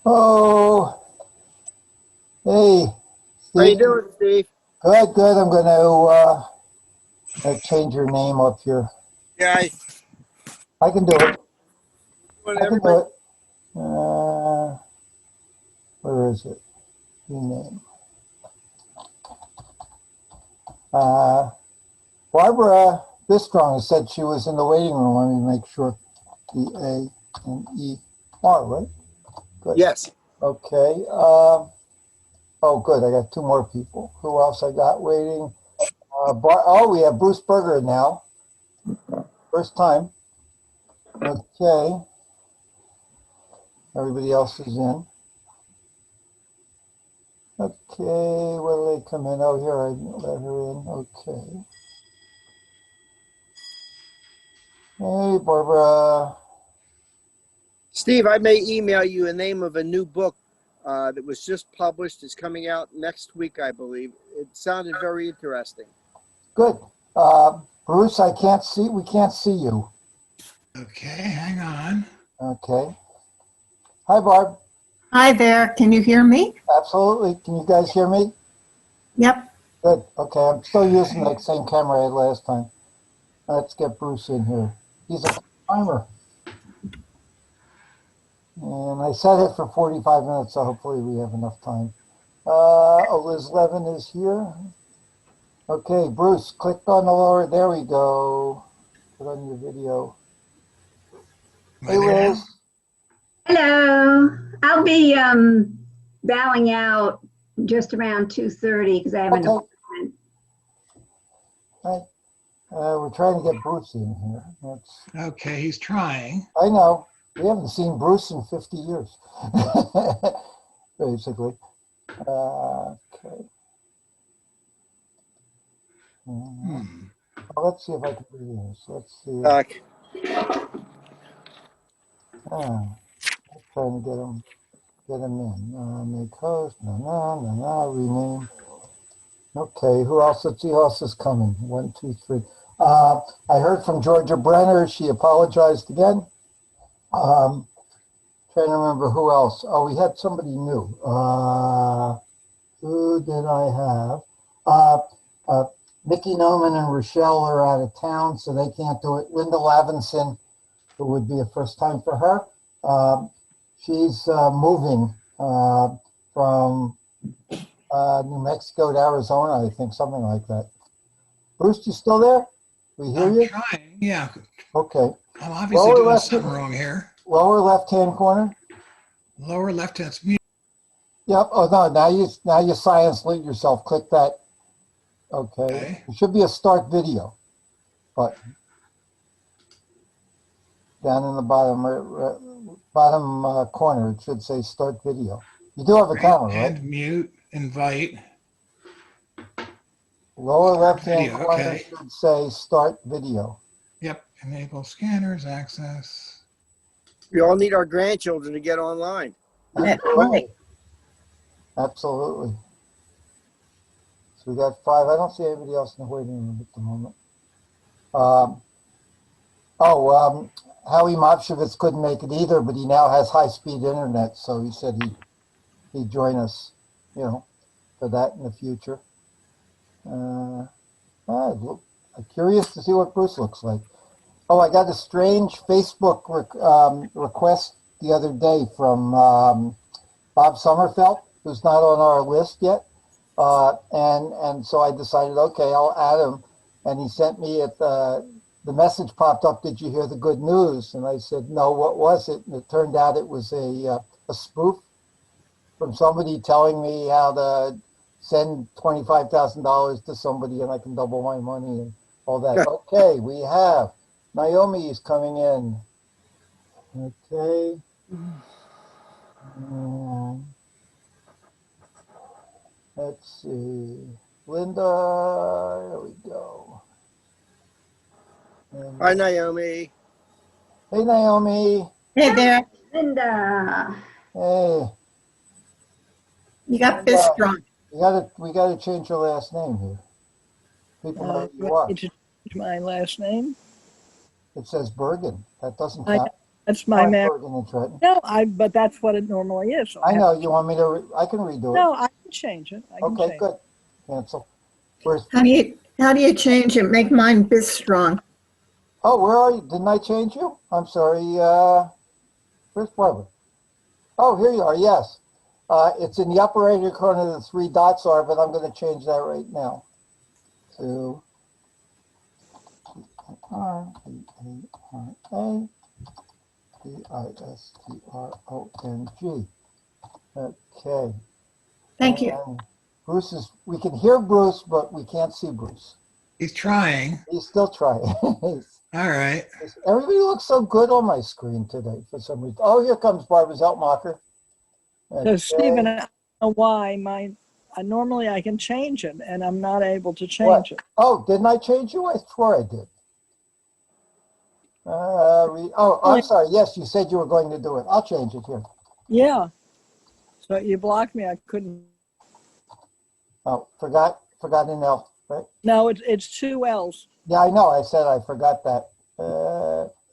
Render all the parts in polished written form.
Oh, hey, How you Steve. doing, Steve? Good, good. I'm going to change your name up here. Yeah, I can do it. want I can do everybody. it. Uh, where is it? Your name. Uh, Barbara Bistrong said she was in the waiting room. Let me make sure. B-A-N-E-R, right? Good. Yes. Okay. Oh, good. I got two more people. Who else I got waiting? We have Bruce Berger now. First time. Okay. Everybody else is in. Okay, where do they come in? Oh, here, I let her in. Okay. Hey, Barbara. Steve, I may email you a name of a new book that was just published. It's coming out next week, I believe. It sounded very interesting. Good. Bruce, we can't see you. Okay, hang on. Okay. Hi, Barb. Hi there. Can you hear me? Absolutely. Can you guys hear me? Yep. Good. Okay, I'm still using the same camera I had last time. Let's get Bruce in here. He's a timer. And I set it for 45 minutes, so hopefully we have enough time. Liz Levin is here. Okay, Bruce, click on the lower. There we go. Put on your video. Hey, Liz. Hello. I'll be bowing out just around 2:30 because I have an Okay. appointment. Hi. We're trying to get Bruce in here. Okay, he's trying. I know. We haven't seen Bruce in 50 years, basically. Okay. Let's see if I can do this. Let's see. Trying to get him in. Make host. Rename. Okay, who else? Let's see who else is coming. 1, 2, 3. I heard from Georgia Brenner. She apologized again. Trying to remember who else. Oh, we had somebody new. Who did I have? Mickey Noman and Rochelle are out of town, so they can't do it. Linda Lavinson, who would be a first time for her. She's moving from New Mexico to Arizona, I think, something like that. Bruce, you still there? We hear you? I'm trying, yeah. Okay. I'm obviously Lower doing something wrong here. Lower left-hand corner. Lower left, that's mute. Yep. Oh no. Now you silence yourself. Click that. Okay. It should be a start video button down in the bottom corner. It should say start video. You do have a camera, right? And mute, invite. Lower left-hand Video, corner okay. should say start video. Yep, enable scanners, access. We all need our grandchildren to get online. That's right. Absolutely. So we got 5. I don't see anybody else in the waiting room at the moment. Howie Mopshevitz couldn't make it either, but he now has high-speed internet, so he said he'd join us, for that in the future. I'm curious to see what Bruce looks like. Oh, I got a strange Facebook request the other day from Bob Sommerfeld, who's not on our list yet. And so I decided, okay, I'll add him. And he sent me the message popped up, did you hear the good news? And I said, no, what was it? And it turned out it was a spoof from somebody telling me how to send $25,000 to somebody and I can double my money and all that. Okay, we have Naomi is coming in. Okay. Let's see. Linda, there we go. Hi, Naomi. Hey, Naomi. Hey there. Linda. Hey. You got Bistrong. We gotta change your last name here. People know who you are. To change my last name? It says Bergen. That doesn't count. That's my man. Bergen and Trenton. No, but that's what it normally is. So I have- know, you want me to, I can redo it. No, I can change it. I can Okay, change good. Cancel. Where's, How do you change it? Make mine this strong. oh, where are you? Didn't I change you? I'm sorry, where's Barbara? Oh, here you are, yes. It's in the upper right-hand corner, the three dots are, but I'm gonna change that right now. To R-E-A-R-A-D-I-S-T-R-O-N-G. Okay. Thank you. And Bruce is, we can hear Bruce, but we can't see Bruce. He's trying. He's still trying. All right. Everybody looks so good on my screen today for some reason. Oh, here comes Barbara Zeltmacher. So Stephen, I don't know why normally I can change it and I'm not able to change it. Oh, didn't I change you? I swore I did. Oh, I'm sorry. Yes, you said you were going to do it. I'll change it here. Yeah. So you blocked me. I couldn't. Oh, forgot an L, right? No, it's two L's. Yeah, I know. I said I forgot that.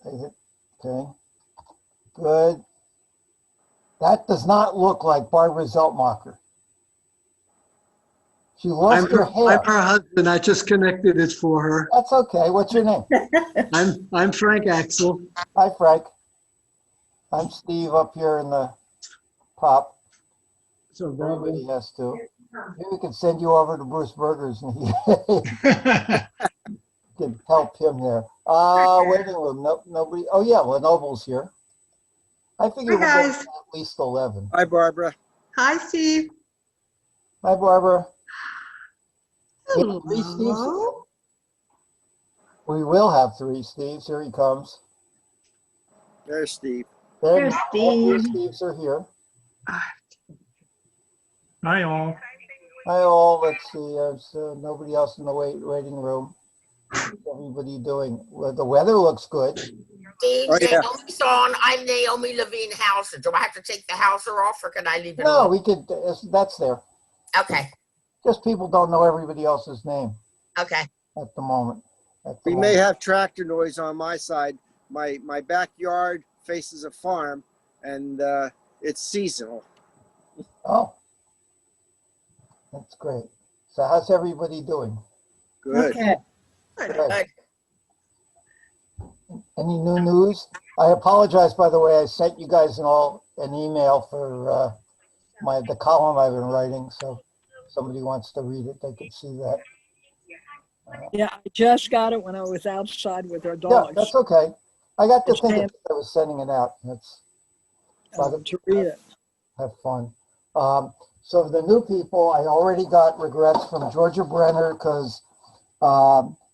Okay. Good. That does not look like Barbara Zeltmacher. She lost her hair. I'm her husband. I just connected it for her. That's okay. What's your name? I'm Frank Axel. Hi, Frank. I'm Steve up here in the top. So Everybody has to. Maybe we can send you over to Bruce Burgers and he can help him there. Waiting room. Nope, nobody. Oh, yeah, Lenovo's here. I figure we'll go guys. at least 11. Hi, Barbara. Hi, Steve. Hi, Barbara. We have three Steves. Hello. We will have three Steves. Here he comes. There's Steve. There's All three Steve. Steves are here. Hi, all. Hi, all. Let's see. There's nobody else in the waiting room. What's everybody doing? Well, the weather looks good. Steve, Oh, yeah. Naomi's on. I'm Naomi Levine Hauser. Do I have to take the Hauser off or can I leave it No, on? we could. That's there. Okay. Just people don't know everybody else's name Okay. at the moment. We may have tractor noise on my side. My backyard faces a farm and it's seasonal. Oh, that's great. So how's everybody doing? Good. Okay. Good. Good. Good. Any new news? I apologize, by the way. I sent you guys an email for the column I've been writing. So if somebody wants to read it, they can see that. Yeah, I just got it when I was outside with our Yeah, dogs that's okay. I got to It's think hand- I was sending it out. That's to read it. have fun. So the new people, I already got regrets from Georgia Brenner because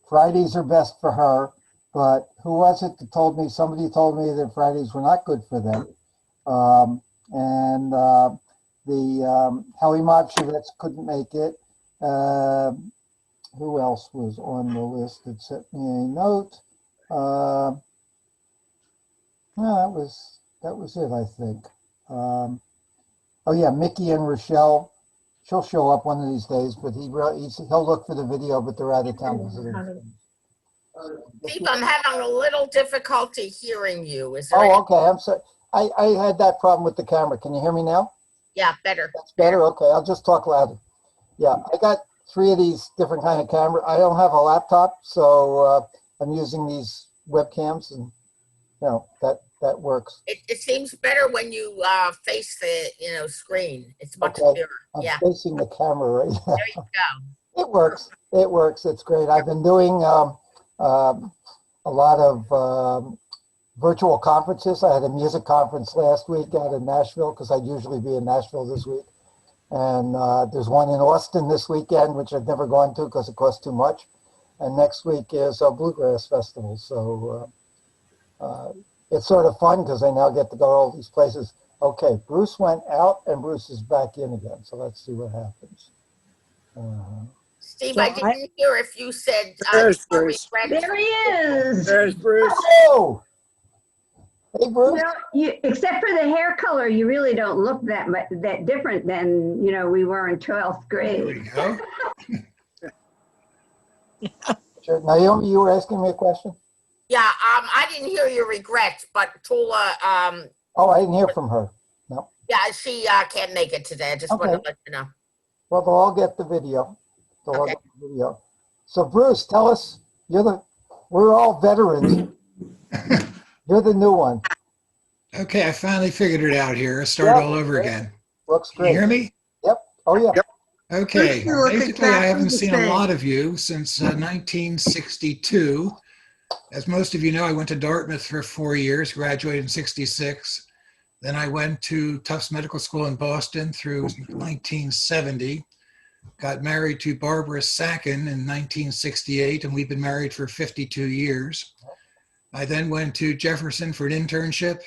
Fridays are best for her. But who was it that told me? Somebody told me that Fridays were not good for them. Howie Mobshevitz couldn't make it. Who else was on the list that sent me a note? No, that was it, I think. Oh yeah, Mickey and Rochelle. She'll show up one of these days, but he'll look for the video, but they're out of town visiting. Steve, I'm having a little difficulty hearing you. Is there Oh, okay. I'm sorry. I had that problem with the camera. Can you hear me now? Yeah, better. That's better. Okay, I'll just talk louder. Yeah, I got 3 of these different kind of camera. I don't have a laptop, so I'm using these webcams, and that works. It seems better when you face the screen. It's much Okay. clearer. I'm Yeah. facing the camera right now. There you go. It works. It works. It's great. I've been doing a lot of virtual conferences. I had a music conference last week out in Nashville because I'd usually be in Nashville this week. And there's one in Austin this weekend, which I've never gone to because it costs too much. And next week is a Bluegrass Festival. So it's sort of fun because I now get to go to all these places. Okay, Bruce went out and Bruce is back in again. So let's see what happens. Steve, So I didn't hear if you said There's your Bruce. regrets. There he is. There's Bruce. Oh! Hey, Bruce. Well, except for the hair color, you really don't look that different than we were in 12th There we grade. go. Sure. Naomi, you were asking me a question? Yeah, I didn't hear your regrets, but Tula, Oh, I didn't hear from her. No. yeah, she can't make it today. I just wanted Okay. to let you know. Well, they'll all get the video. They'll all Okay. get the video. So Bruce, tell us, we're all veterans. You're the new one. Okay, I finally figured it out here. Start Yeah, all over again. looks Can you great. hear me? Yep. Oh, yeah. Yep. Okay. You look Basically, I exactly haven't the seen a same. lot of you since 1962. As most of you know, I went to Dartmouth for 4 years, graduated in 66. Then I went to Tufts Medical School in Boston through 1970. Got married to Barbara Sacken in 1968, and we've been married for 52 years. I then went to Jefferson for an internship.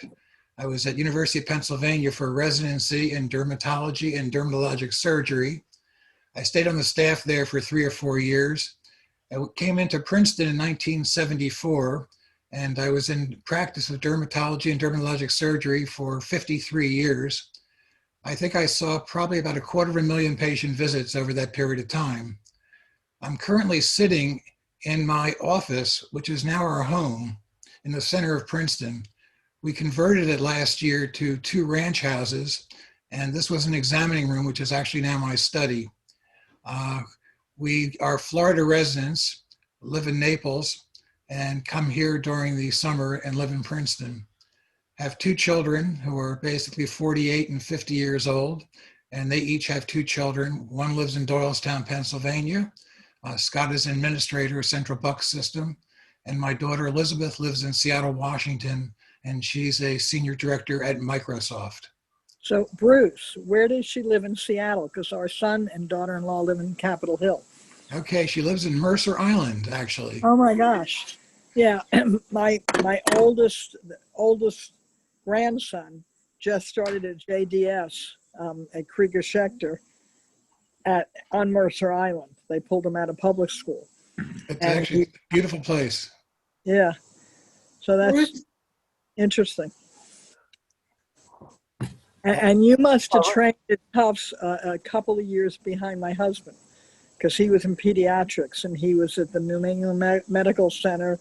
I was at University of Pennsylvania for a residency in dermatology and dermatologic surgery. I stayed on the staff there for 3 or 4 years. I came into Princeton in 1974, and I was in practice of dermatology and dermatologic surgery for 53 years. I think I saw probably about 250,000 patient visits over that period of time. I'm currently sitting in my office, which is now our home, in the center of Princeton. We converted it last year to 2 ranch houses, and this was an examining room, which is actually now my study. We are Florida residents, live in Naples, and come here during the summer and live in Princeton. Have 2 children who are basically 48 and 50 years old, and they each have 2 children. One lives in Doylestown, Pennsylvania. Scott is an administrator of Central Bucks System, and my daughter Elizabeth lives in Seattle, Washington, and she's a senior director at Microsoft. So Bruce, where does she live in Seattle? Because our son and daughter-in-law live in Capitol Hill. Okay, she lives in Mercer Island, actually. Oh my gosh. Yeah, my oldest grandson just started at JDS at Krieger Schechter on Mercer Island. They pulled him out of public school. It's And actually a beautiful place. Yeah, so that's Bruce, interesting. And you must have trained at Tufts a couple of years behind my husband, because he was in pediatrics and he was at the New England Medical Center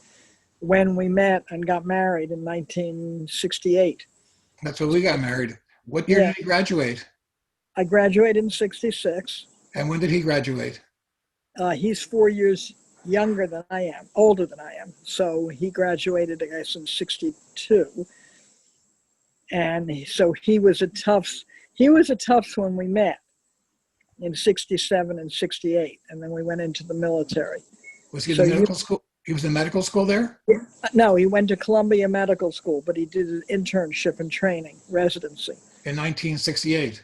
when we met and got married in 1968. That's when we got married. What year Yeah. did he graduate? I graduated in 66. And when did he graduate? He's 4 years younger than I am, older than I am. So he graduated, I guess, in 62. And so he was at Tufts when we met in 67 and 68. And then we went into the military. Was he in the medical school? He was in medical school there? No, he went to Columbia Medical School, but he did an internship and training, residency. In 1968.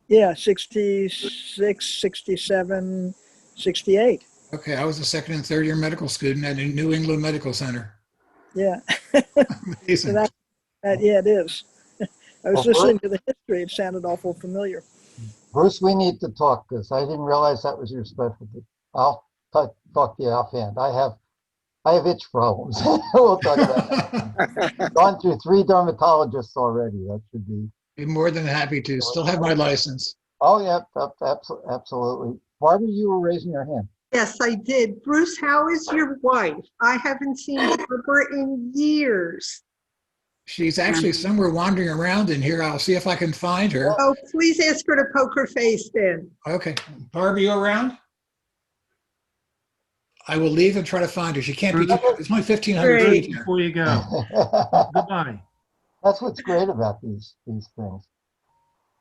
Yeah, 66, 67, 68. Okay, I was a 2nd and 3rd year medical student at the New England Medical Center. Yeah. Amazing. So yeah, it is. I was Well, listening to the history. It sounded awful familiar. Bruce, we need to talk because I didn't realize that was your specialty. I'll talk to you offhand. I have itch problems. We'll talk about that. Gone through 3 dermatologists already. That should be. Be more than happy to. Still have my license. Oh, yeah, absolutely. Barbara, you were raising your hand. yes, I did. Bruce, how is your wife? I haven't seen Barbara in years. She's actually somewhere wandering around in here. I'll see if I can find her. Oh, please ask her to poke her face in. Okay. Barbie, you around? I will leave and try to find her. She can't be, it's only 1,500 Great. feet here. Before you go, goodbye. That's what's great about these things.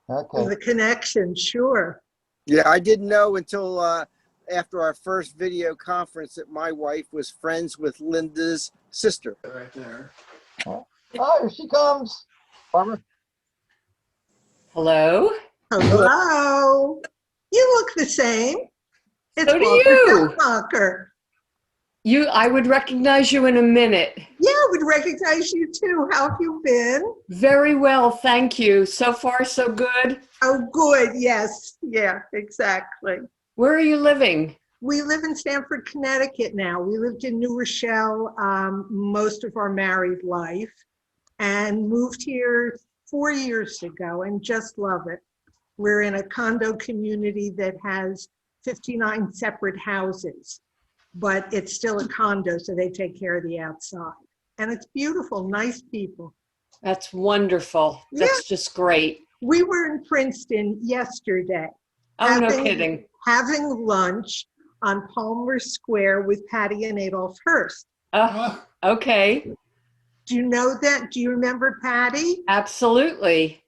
Okay. The connection, sure. Yeah, I didn't know until after our first video conference that my wife was friends with Linda's sister. Right there. Oh, here she comes. Barbara. Hello. Hello. You look the same. It's So do Walter you. Schumacher. I would recognize you in a minute. Yeah, I would recognize you too. How have you been? Very well, thank you. So far, so good. Oh, good. Yes. Yeah, exactly. Where are you living? We live in Stamford, Connecticut now. We lived in New Rochelle most of our married life and moved here 4 years ago and just love it. We're in a condo community that has 59 separate houses. but it's still a condo, so they take care of the outside. And it's beautiful, nice people. That's wonderful. That's just great. We were in Princeton yesterday. Oh, no kidding. Having lunch on Palmer Square with Patty and Adolph Hearst. Okay. Do you know that? Do you remember Patty? Absolutely.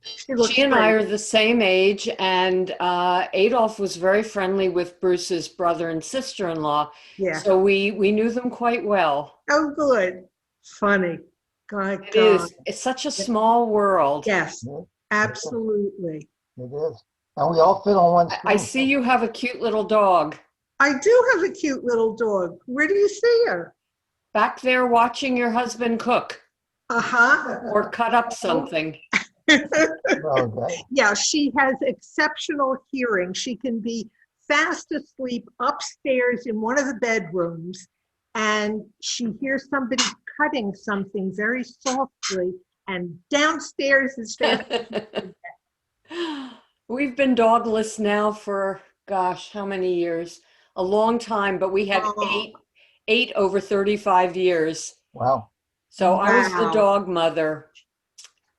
She and I are the same age, and Adolph was very friendly with Bruce's brother and sister-in-law. Yeah. So we knew them quite well. Oh, good. Funny. God. It is. It's such a small world. Yes, absolutely. It is. And we all fit on one screen. I see you have a cute little dog. I do have a cute little dog. Where do you see her? Back there watching your husband cook. Uh-huh. Or cut up something. Yeah, she has exceptional hearing. She can be fast asleep upstairs in one of the bedrooms, and she hears somebody cutting something very softly, and downstairs is fast. We've been dogless now for, gosh, how many years? A long time, but we had eight over 35 years. Wow. So I was the dog mother.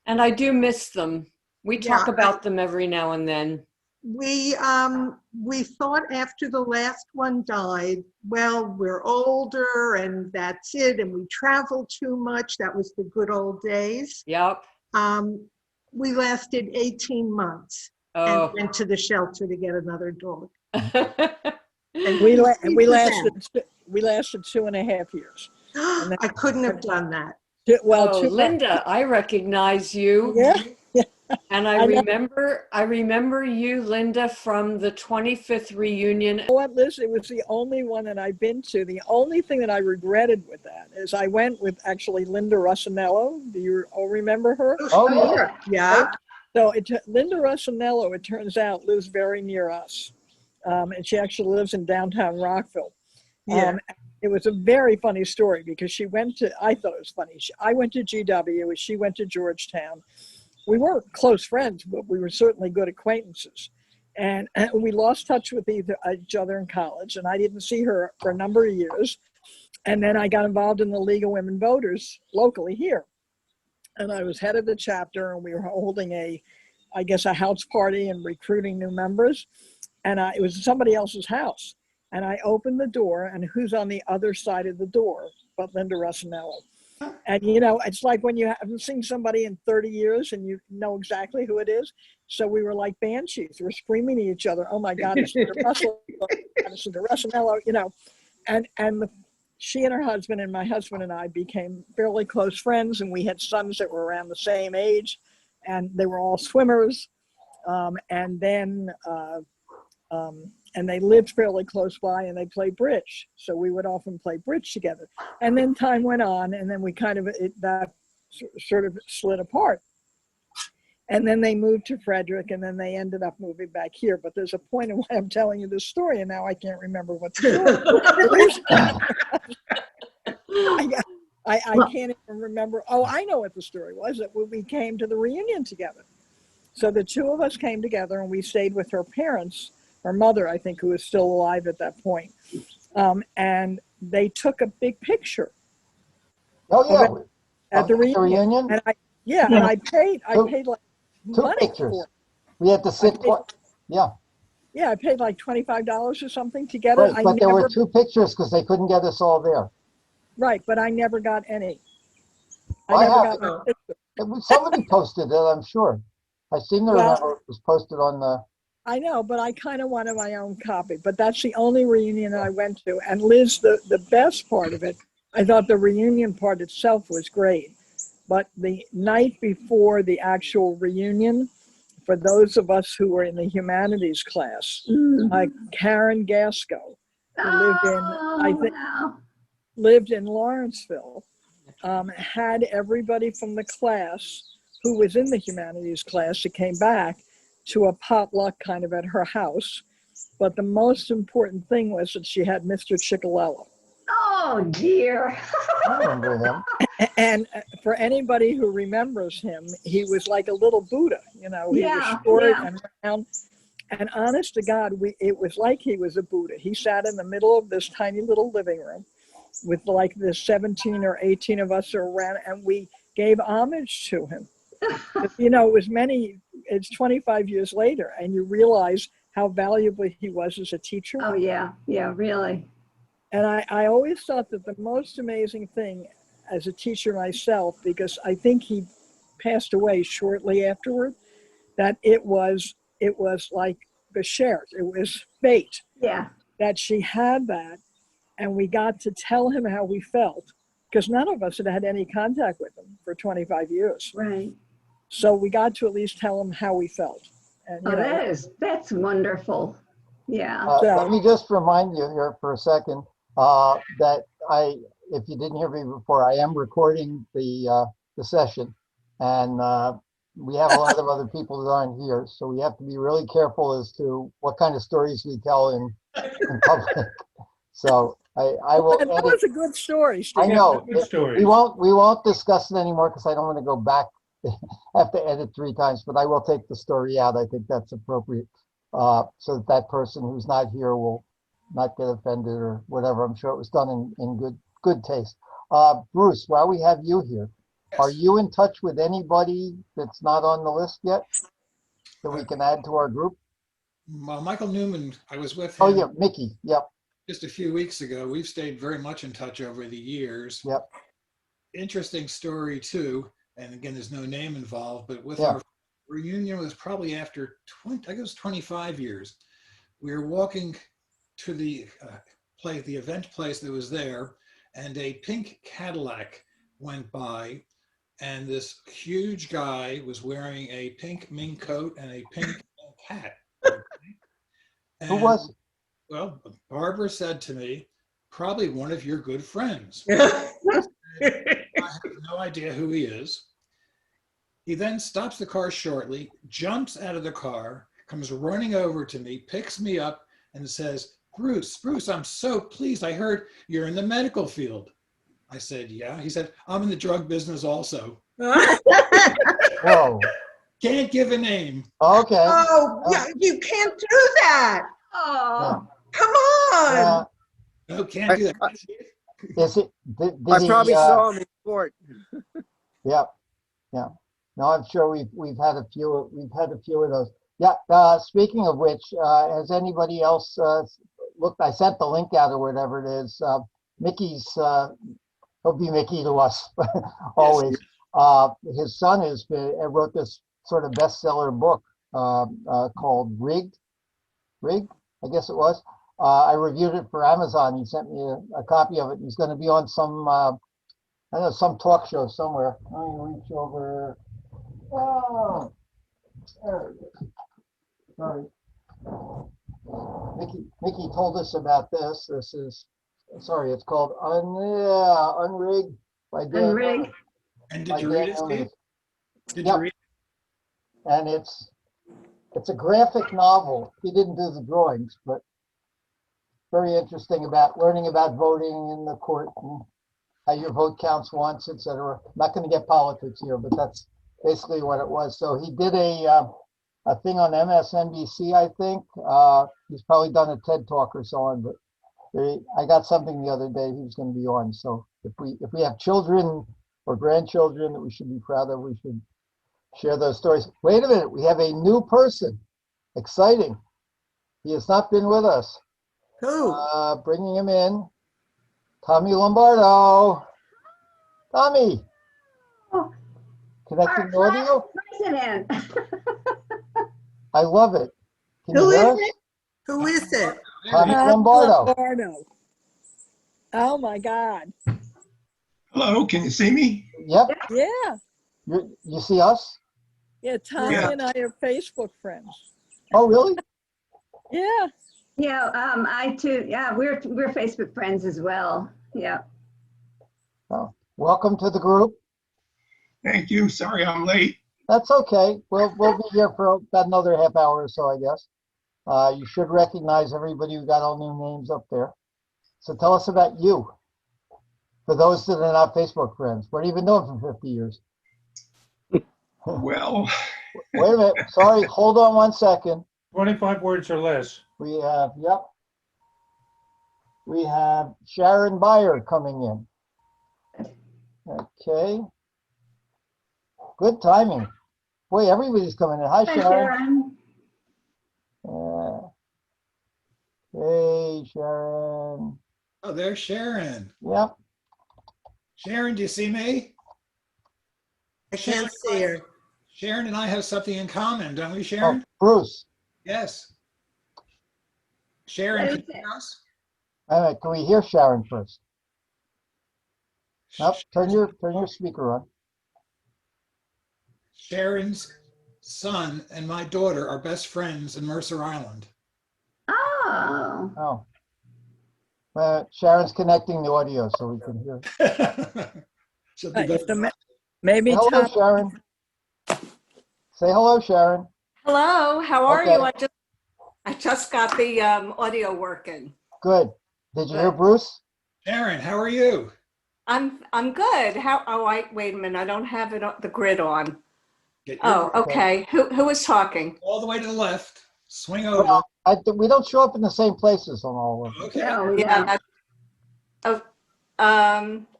And I do miss them. We talk about them every now and then. We thought after the last one died, well, we're older and that's it, and we travel too much. That was the good old days. Yep. We lasted 18 months and went to the shelter to get another dog. And we lasted 2.5 years. I couldn't have done that. Well, Linda, I recognize you. Yeah. And I remember you, Linda, from the 25th reunion. You know what, Liz? It was the only one that I've been to. The only thing that I regretted with that is I went with actually Linda Russinello. Do you all remember her? Oh, yeah. Yeah. So Linda Russinello, it turns out, lives very near us. And she actually lives in downtown Rockville. Yeah. It was a very funny story because she went to, I thought it was funny. I went to GW, she went to Georgetown. We weren't close friends, but we were certainly good acquaintances. And we lost touch with each other in college, and I didn't see her for a number of years. And then I got involved in the League of Women Voters locally here. And I was head of the chapter, and we were holding a house party and recruiting new members. And it was somebody else's house. And I opened the door, and who's on the other side of the door but Linda Russinello? And, you know, it's like when you haven't seen somebody in 30 years and you know exactly who it is. So we were like banshees. We were screaming at each other, oh, my God, it's Linda Russinello, you know. And she and her husband and my husband and I became fairly close friends, and we had sons that were around the same age, and they were all swimmers. And they lived fairly close by, and they played bridge. So we would often play bridge together. And then time went on, and then we that sort of slid apart. And then they moved to Frederick, and then they ended up moving back here. But there's a point in why I'm telling you this story, and now I can't remember what the story I can't even remember. Oh, I know what the story was. That we came to the reunion together. So the two of us came together, and we stayed with her parents, her mother, I think, who was still alive at that point. And they took a big picture. Oh, yeah. At the reunion. And I paid like money pictures. for it. We had to sit. Yeah, I paid like $25 or something to get right, it. but there were 2 pictures because they couldn't get us all there. Right, but I never got any. I never have. got my picture. Somebody posted it, I'm sure. I seem to remember it was posted on the... I know, but I kind of wanted my own copy. But that's the only reunion I went to. And Liz, the best part of it, I thought the reunion part itself was great. But the night before the actual reunion, for those of us who were in the humanities class, like Karen Gasco, who lived in Lawrenceville, had everybody from the class who was in the humanities class that came back to a potluck kind of at her house. But the most important thing was that she had Mr. Ciccolello. Oh, dear. I remember him. And for anybody who remembers him, he was like a little Buddha, you know. He was short and round. And honest to God, it was like he was a Buddha. He sat in the middle of this tiny little living room with like the 17 or 18 of us around, and we gave homage to him. You know, it's 25 years later, and you realize how valuable he was as a teacher. Oh, yeah. Yeah, really. And I always thought that the most amazing thing as a teacher myself, because I think he passed away shortly afterward, that it was like Beshert, it was fate. Yeah. That she had that, and we got to tell him how we felt, because none of us had had any contact with him for 25 years. Right. So we got to at least tell him how we felt. And, you know, that's wonderful. Yeah. Let me just remind you here for a second that if you didn't hear me before, I am recording the session, and we have a lot of other people that aren't here, so we have to be really careful as to what kind of stories we tell in public. So I will that edit. was a good story, Steve. I know. Good story. We won't discuss it anymore because I don't want to go back. Have to edit 3 times, but I will take the story out. I think that's appropriate, so that person who's not here will not get offended or whatever. I'm sure it was done in good taste. Bruce, while we have you here, are you in touch with anybody that's not on the list yet that we can add to our group? Michael Newman, I was with him. Oh yeah, Mickey. Yep. Just a few weeks ago. We've stayed very much in touch over the years. Yep. Interesting story too. And again, there's no name involved, but with Yeah. our reunion was probably after 20, I guess 25 years. We were walking to the the event place that was there, and a pink Cadillac went by, and this huge guy was wearing a pink mink coat and a pink hat. And, Who was it? well, Barbara said to me, probably one of your good friends. I have no idea who he is. He then stops the car shortly, jumps out of the car, comes running over to me, picks me up, and says, Bruce, I'm so pleased. I heard you're in the medical field. I said, yeah. He said, I'm in the drug business also. Whoa. Can't give a name. Okay. Oh, yeah, you can't do that. Oh, Come on. No, can't do that. Is it? Did I he, probably saw him in court. Yeah. No, I'm sure we've had a few of those. Yeah. Speaking of which, has anybody else looked? I sent the link out or whatever it is. Mickey's. He'll be Mickey to us always. His son wrote this sort of bestseller book called Rigged, I guess it was. I reviewed it for Amazon. He sent me a copy of it. He's going to be on some, I don't know, some talk show somewhere. Let me reach over. Oh, there it is. Sorry. Mickey told us about this. This is, sorry, it's called Unrigged by Dan. Unrigged. And did you read it, Steve? Did Yep. you read it? And it's a graphic novel. He didn't do the drawings, but very interesting about learning about voting in the court and how your vote counts once, etc. Not going to get politics here, but that's basically what it was. So he did a thing on MSNBC, I think. He's probably done a TED Talk or so on, but I got something the other day he was going to be on. So if we have children or grandchildren that we should be proud of, we should share those stories. Wait a minute, we have a new person. Exciting. He has not been with us. Who? Bringing him in. Tommy Lombardo. Tommy. Oh, Connecting the audio. President. I love it. Can Who you hear is us? it? Who is it? Tommy Lombardo. Lombardo. Oh my God. Hello, can you see me? Yep. Yeah. You see us? Yeah, Tommy Yeah. and I are Facebook friends. Oh, really? Yeah. Yeah, I too. Yeah, we're Facebook friends as well. Yeah. Oh, welcome to the group. Thank you. Sorry I'm late. That's okay. We'll be here for about another half hour or so, I guess. You should recognize everybody who got all new names up there. So tell us about you. For those that are not Facebook friends, what have you been doing for 50 years? Well, Wait a minute. Sorry. Hold on one second. 25 words or less. We have, yep. We have Sharon Byer coming in. Okay. Good timing. Boy, everybody's coming in. Hi, Hi, Sharon. Sharon. Hey, Sharon. Oh, there's Sharon. Yep. Sharon, do you see me? I can't see her. Sharon and I have something in common, don't we, Oh, Sharon? Bruce. Yes. Sharon, What can is you it? hear us? All right, can we hear Sharon first? Nope, turn your speaker on. Sharon's son and my daughter are best friends in Mercer Island. Oh, Oh. Sharon's connecting the audio so we can hear. She'll be If better. the, maybe Hello, Tom, Sharon. Say hello, Sharon. Hello, how are Okay. you? I just got the audio working. Good. Did you hear Good. Bruce? Sharon, how are you? I'm good. Wait a minute. I don't have it the grid on. Get Oh, your okay. Who was talking? all the way to the left. Swing over. Well, we don't show up in the same places on all of them. Okay. no, we Yeah. don't.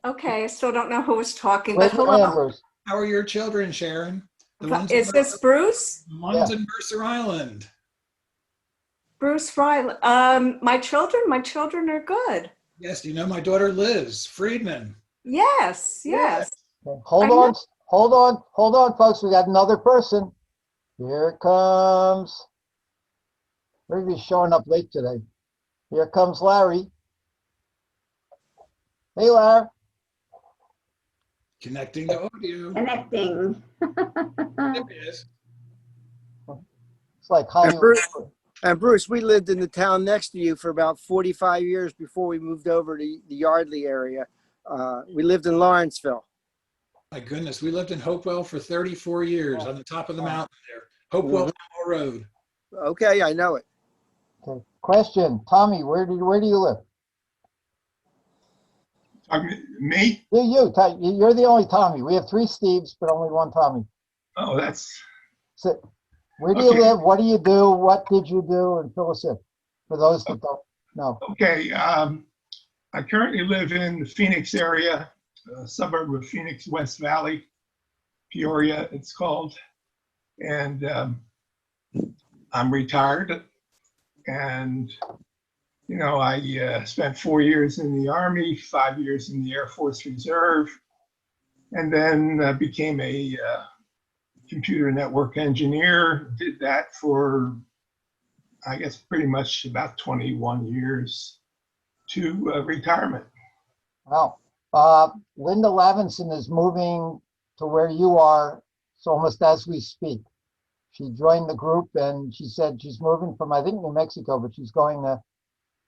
Okay. I still don't know who was talking, Raise but your hand, hello. Bruce. How are your children, Sharon? The ones Is this Bruce? the ones Yeah. in Mercer Island. Bruce Fry. My children are good. Yes, you know my daughter Liz Friedman. Yes. Okay, I hold know. on, folks. We got another person. Here it comes. Maybe he's showing up late today. Here comes Larry. Hey, Larry. Connecting to audio. Connecting. There he is. It's like Hollywood. And Bruce, we lived in the town next to you for about 45 years before we moved over to the Yardley area. We lived in Lawrenceville. My goodness, we lived in Hopewell for 34 years on the top of the mountain there. Hopewell Hall Road. Okay, I know it. Okay. Question, Tommy, where do you live? Me? Yeah, you're the only Tommy. We have 3 Steves, but only 1 Tommy. Oh, that's So, where do you live? What do you do? What did you do? And fill us in for those that don't know. okay. I currently live in the Phoenix area, a suburb of Phoenix, West Valley, Peoria, it's called. And I'm retired. And, you know, I spent 4 years in the Army, 5 years in the Air Force Reserve, and then became a computer network engineer. Did that for, I guess, pretty much about 21 years to retirement. Wow. Linda Lavinson is moving to where you are, so almost as we speak. She joined the group and she said she's moving from, I think, New Mexico, but she's going to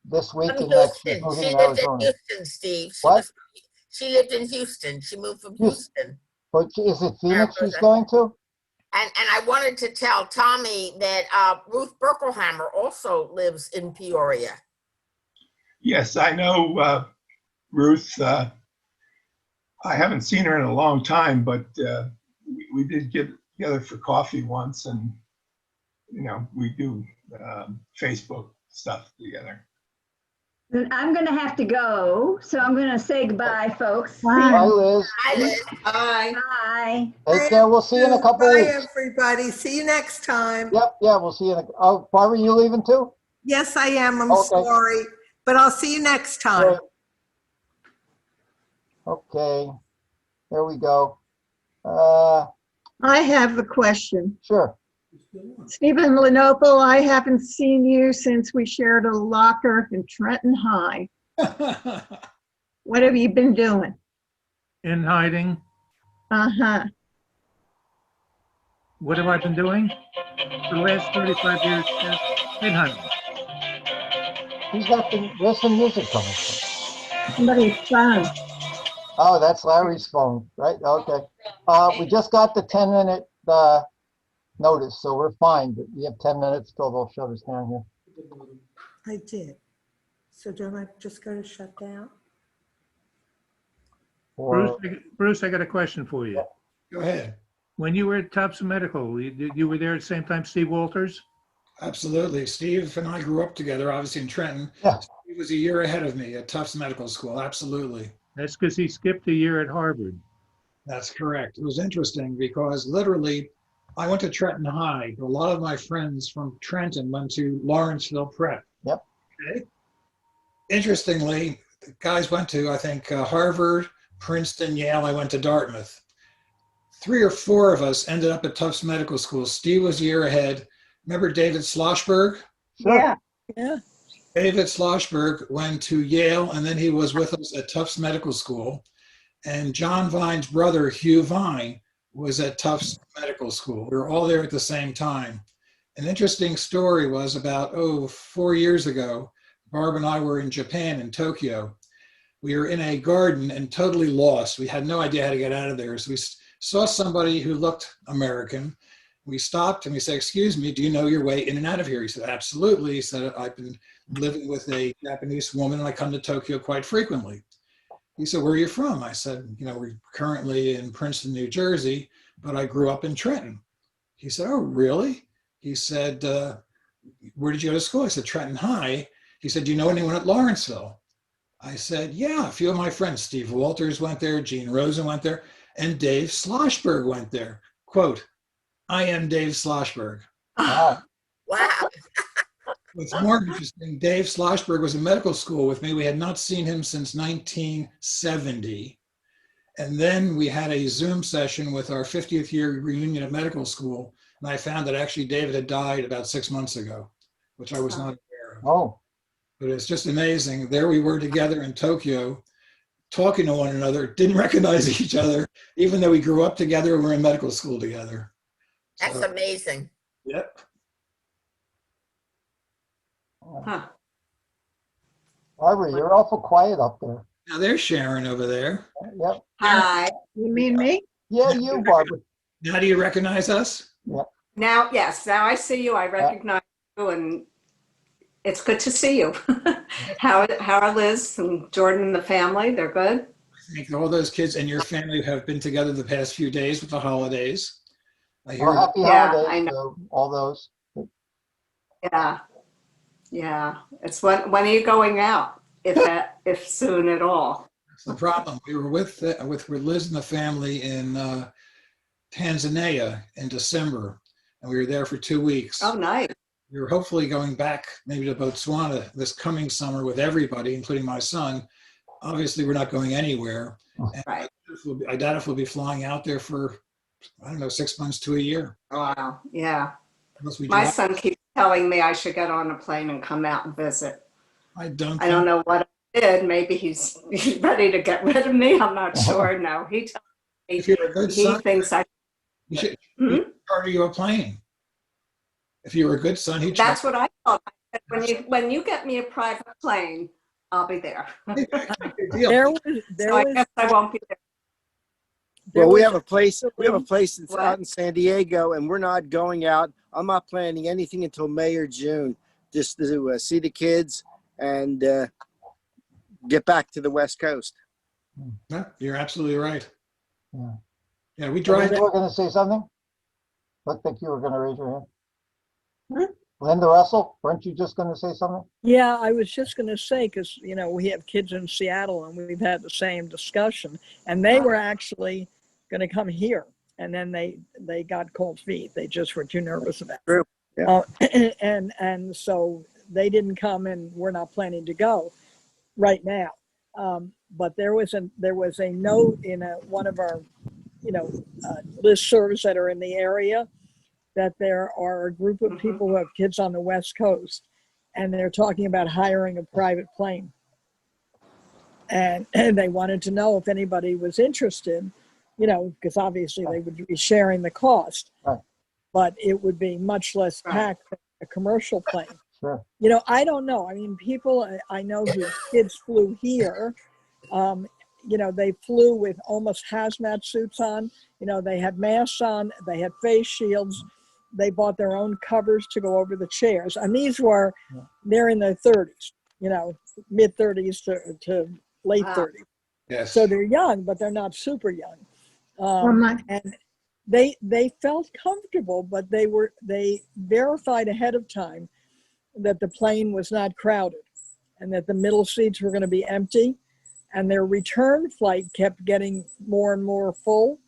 this week and next. She's Houston. moving She to lived in Arizona. Houston, Steve. What? She lived in Houston. She moved from Houston. But is it Phoenix she's going to? And I wanted to tell Tommy that Ruth Berkelhammer also lives in Peoria. Yes, I know Ruth. I haven't seen her in a long time, but we did get together for coffee once, and you know, we do Facebook stuff together. I'm going to have to go, so I'm going to say goodbye, folks. Bye, Liz. Hi, Liz. Bye. Bye. Take care. We'll see you in a couple Bye, weeks. everybody. See you next time. Yep, yeah, we'll see you in a, oh, Barbara, you leaving too? Yes, I am. I'm Okay. sorry, but I'll see you next time. Great. Okay, there we go. I have a question. Sure. Stephen Lenople, I haven't seen you since we shared a locker in Trenton High. What have you been doing? In hiding. Uh-huh. What have I been doing? For the last 35 years, in hiding. Where's the music coming from? Somebody's phone. Oh, that's Larry's phone, right? Okay. We just got the 10-minute notice, so we're fine, but we have 10 minutes till they'll shut us down here. I did. So don't I just go to shut down? Bruce, I got a question for you. Go ahead. When you were at Tufts Medical, you were there at the same time Steve Walters? Absolutely. Steve and I grew up together, obviously in Trenton. Yeah. Steve was a year ahead of me at Tufts Medical School. Absolutely. That's because he skipped a year at Harvard. That's correct. It was interesting because literally I went to Trenton High, but a lot of my friends from Trenton went to Lawrenceville Prep. Yep. Okay. Interestingly, the guys went to, I think, Harvard, Princeton, Yale. I went to Dartmouth. 3 or 4 of us ended up at Tufts Medical School. Steve was a year ahead. Remember David Schlossberg? Sure. Yeah. Yeah. David Schlossberg went to Yale, and then he was with us at Tufts Medical School. And John Vine's brother, Hugh Vine, was at Tufts Medical School. We were all there at the same time. An interesting story was about, 4 years ago, Barb and I were in Japan, in Tokyo. We were in a garden and totally lost. We had no idea how to get out of there. So we saw somebody who looked American. We stopped and we said, "Excuse me, do you know your way in and out of here?" He said, "Absolutely." He said, "I've been living with a Japanese woman and I come to Tokyo quite frequently." He said, "Where are you from?" I said, "We're currently in Princeton, New Jersey, but I grew up in Trenton." He said, "Oh, really?" He said, "Where did you go to school?" I said, "Trenton High." He said, "Do you know anyone at Lawrenceville?" I said, "Yeah, a few of my friends. Steve Walters went there, Gene Rosen went there, and Dave Schlossberg went there." Quote, "I am Dave Schlossberg." Wow. Wow. What's more interesting, Dave Schlossberg was in medical school with me. We had not seen him since 1970. And then we had a Zoom session with our 50th year reunion at medical school. And I found that actually David had died about 6 months ago, which I was not aware of. Oh, But it's just amazing. There we were together in Tokyo, talking to one another, didn't recognize each other, even though we grew up together and were in medical school together. That's So, amazing. yep. Huh. Barbara, you're awful quiet up there. Now there's Sharon over there. Yep. Hi. You mean me? Yeah, you, Barbara. Now do you recognize us? Now, yes, now I see you. I recognize you, and it's good to see you. How are Liz and Jordan and the family? They're good? I think all those kids and your family have been together the past few days with the holidays. I hear Well, happy Yeah, holidays I know. to all those. Yeah. Yeah. It's when are you going out? If soon at all. that's the problem. We were with Liz and the family in Tanzania in December, and we were there for 2 weeks. Oh, nice. We were hopefully going back maybe to Botswana this coming summer with everybody, including my son. Obviously, we're not going anywhere. And Right. I doubt if we'll be flying out there for, I don't know, 6 months to a year. Wow. Yeah. Unless we My drive. son keeps telling me I should get on a plane and come out and visit. I don't know what I did. Maybe he's ready to get rid of me. I'm not sure. No, he tells me If you're a good he son, thinks I. you should Hmm? charter you a plane. If you were a good son, he'd That's what I thought. I said, when you get me a private plane, I'll be there. Big deal. So I guess I won't be there. Well, we was have a place. We have a place What? out in San Diego, and we're not going out. I'm not planning anything until May or June, just to see the kids and get back to the West Coast. Yeah, you're absolutely right. Yeah. Yeah, we I drive. think you were going to say something? Looked like you were going to raise your hand. Linda Russell, weren't you just going to say something? Yeah, I was just going to say, because, we have kids in Seattle and we've had the same discussion, and they were actually going to come here, and then they got cold feet. They just were too nervous about it. True. Yeah. And so they didn't come, and we're not planning to go right now. But there was a note in one of our, listservs that are in the area, that there are a group of people who have kids on the West Coast, and they're talking about hiring a private plane. And they wanted to know if anybody was interested, because obviously they would be sharing the cost, Right. but it would be much less packed than a commercial plane. Sure. I don't know. I mean, people I know whose kids flew here, they flew with almost hazmat suits on. They had masks on, they had face shields. They bought their own covers to go over the chairs. And these they're in their 30s, mid 30s to late 30s. Yes. So they're young, but they're not super young. Well, they felt comfortable, but they verified ahead of time that the plane was not crowded and that the middle seats were going to be empty, and their return flight kept getting more and more full.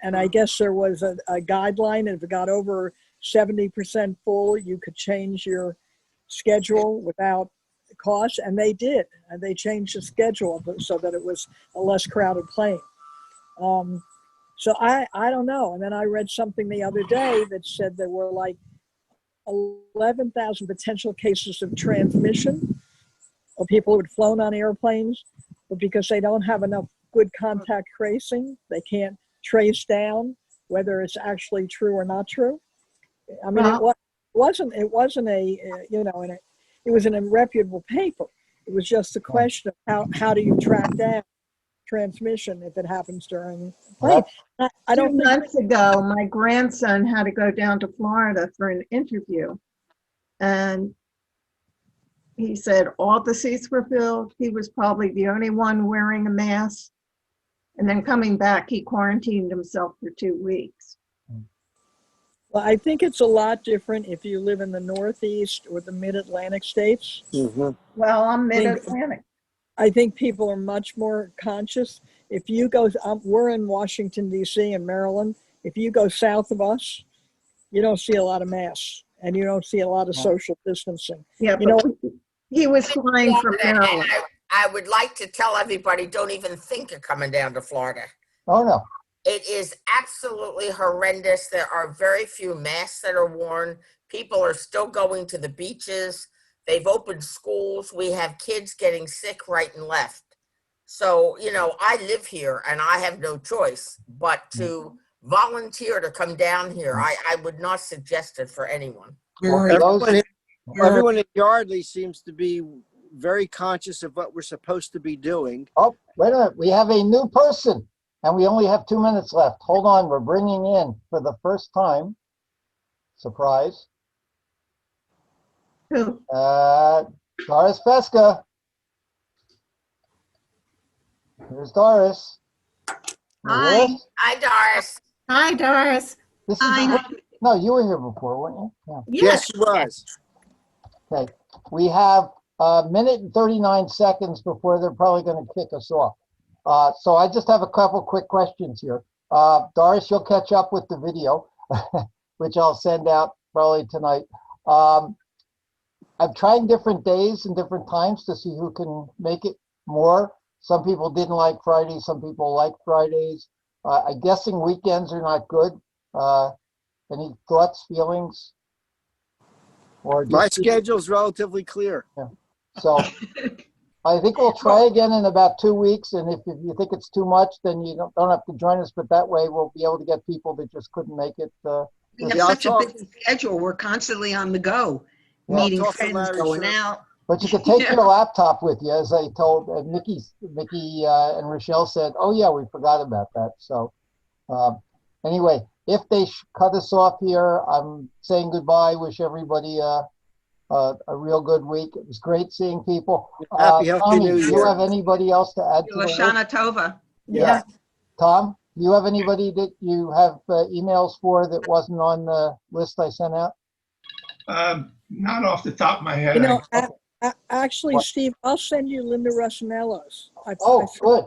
And I guess there was a guideline, and if it got over 70% full, you could change your schedule without cost, and they did. And they changed the schedule so that it was a less crowded plane. So I don't know. And then I read something the other day that said there were like 11,000 potential cases of transmission of people who had flown on airplanes, but because they don't have enough good contact tracing, they can't trace down whether it's actually true or not true. I mean, it wasn't it was an irreputable paper. It was just a question of how do you track down transmission if it happens during plane. I don't 2 months ago, my grandson had to go down to Florida for an interview, and he said all the seats were filled. He was probably the only one wearing a mask. And then coming back, he quarantined himself for 2 weeks. Well, I think it's a lot different if you live in the Northeast or the Mid-Atlantic states. Mm-hmm. Well, I'm Mid-Atlantic. I think people are much more conscious. If you go, we're in Washington, D.C. and Maryland. If you go south of us, you don't see a lot of masks and you don't see a lot of social distancing. Yeah, he was flying from Maryland. I would like to tell everybody, don't even think of coming down to Florida. Oh, no. It is absolutely horrendous. There are very few masks that are worn. People are still going to the beaches. They've opened schools. We have kids getting sick right and left. So, I live here and I have no choice but to volunteer to come down here. I would not suggest it for anyone. Everyone in Yardley seems to be very conscious of what we're supposed to be doing. Oh, wait a minute. We have a new person and we only have 2 minutes left. Hold on. We're bringing in for the first time. Surprise. Who? Doris Pesca. Here's Doris. Hi. Hi, Doris. Hi, Doris. This is no, you were here before, weren't you? Yeah. Yes, she was. Okay. We have a minute and 39 seconds before they're probably going to kick us off. So I just have a couple quick questions here. Doris, you'll catch up with the video, which I'll send out probably tonight. I've tried different days and different times to see who can make it more. Some people didn't like Fridays. Some people like Fridays. I'm guessing weekends are not good. Any thoughts, feelings? Or My schedule's relatively clear. Yeah. So I think we'll try again in about 2 weeks. And if you think it's too much, then you don't have to join us. But that way we'll be able to get people that just couldn't make it. We have such a busy schedule. We're constantly on the go, meeting friends, going out. But you could take your laptop with you, as I told Mickey and Rochelle said, oh, yeah, we forgot about that. So anyway, if they cut us off here, I'm saying goodbye. Wish everybody a real good week. It was great seeing people. Happy Tommy, New do you Year. have anybody else to add to the Lashana list? Tova. Yeah. Tom, do you have anybody that you have emails for that wasn't on the list I sent out? Not off the top of my head. Actually, what? Steve, I'll send you Linda Russinello's. Good.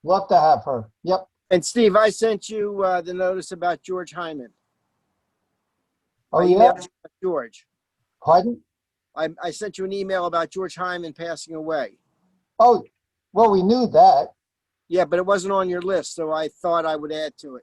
Love to have her. Yep. And Steve, I sent you the notice about George Hyman. Oh, yeah? George. Pardon? I sent you an email about George Hyman passing away. Oh, well, we knew that. Yeah, but it wasn't on your list, so I thought I would add to it.